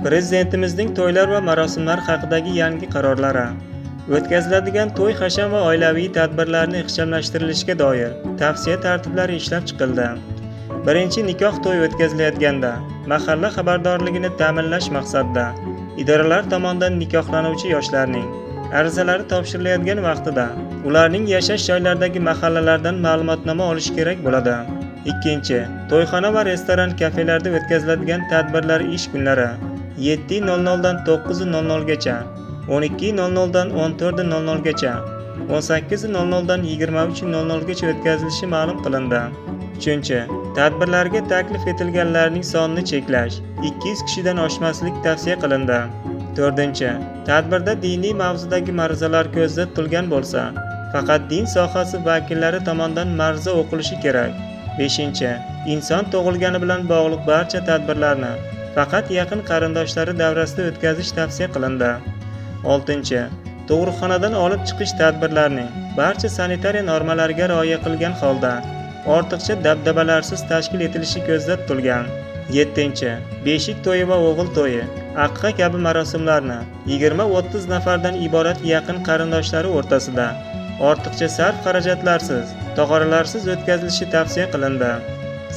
Prezidentimizning to'ylar va marosimlar haqidagi yangi qarorlari. O'tkaziladigan to'y, hasham va oilaviy tadbirlarni ixchamlashtirilishiga doir tavsiya tartiblari ishlab chiqildi. Birinchi, nikoh to'y o'tkazilayotganda mahalla xabardorligini ta'minlash maqsadida idoralar tomonidan nikohlanuvchi yoshlarning arizalari topshirilayotgan vaqtida ularning yashash joylaridagi mahallalardan ma'lumotnoma olish kerak bo'ladi. Ikkinchi, to'yxona va restoran, kafelarda o'tkaziladigan tadbirlar ish kunlari 7:00 dan 9:00 gacha, 12:00 dan 14:00 gacha, 18:00 dan 23:00 gacha o'tkazilishi ma'lum qilindi. Uchinchi, tadbirlarga taklif etilganlarning sonini cheklash 200 kishidan oshmaslik tavsiya qilindi. To'rtinchi, tadbirda diniy mavzudagi ma'ruzalar ko'zda tutilgan bo'lsa, faqat din sohasi vakillari tomonidan ma'ruza o'qilishi kerak. Beshinchi, inson tug'ilgani bilan bog'liq barcha tadbirlarni faqat yaqin qarindoshlari davrasida o'tkazish tavsiya qilindi. Oltinchi, tug'ruqxonadan olib chiqish tadbirlarining barcha sanitariya normalariga rioya qilgan holda ortiqcha dabdabalarsiz tashkil etilishi ko'zda tutilgan. Yettinchi, beshik to'yi va o'g'il to'yi, aqqa kabi marosimlarni 20-30 nafardan iborat yaqin qarindoshlari o'rtasida ortiqcha sarf xarajatlarsiz, tog'oralarsiz o'tkazilishi tavsiya qilindi.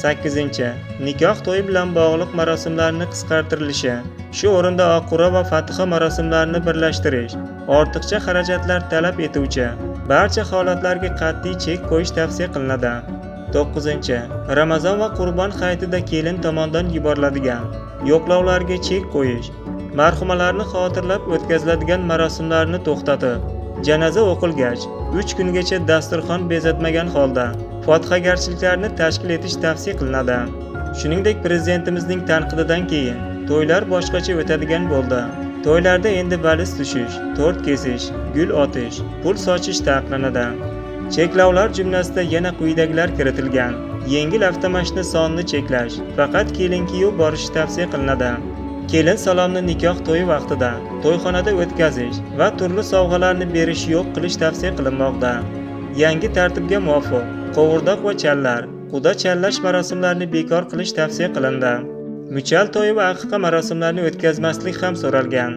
8. Nikoh to'yi bilan bog'liq marosimlarni qisqartirilishi, shu o'rinda oqura va fatiha marosimlarini birlashtirish, ortiqcha xarajatlar talab etuvchi barcha holatlarga qat'iy chek qo'yish tavsiya qilinadi. 9. Ramazon va Qurbon hayitida kelin tomonidan yuboriladigan yo'qlovlarga chek qo'yish, marhumalarni xotirlab o'tkaziladigan marosimlarni to'xtatib, janoza o'qilgach 3 kungacha dasturxon bezatmagan holda fotihagarchiliklarni tashkil etish tavsiya qilinadi. Shuningdek, prezidentimizning tanqididan keyin to'ylar boshqacha o'tadigan bo'ldi. To'ylarda endi valiz tushish, tort kesish, gul otish, pul sochish taqiqlanadi. Cheklovlar jumlasida yana quyidagilar kiritilgan. Yengil avtomashina sonini cheklash, faqat kelin-kuyov borishi tavsiya qilinadi. Kelin salomni nikoh to'yi vaqtida to'yxonada o'tkazish va turli sovg'alarni berish yo'q qilish tavsiya qilinmoqda. Yangi tartibga muvofiq qovurdoq va challar, quda challash marosimlarini bekor qilish tavsiya qilindi. Muchal to'yi va aqiqa marosimlarini o'tkazmaslik ham so'ralgan.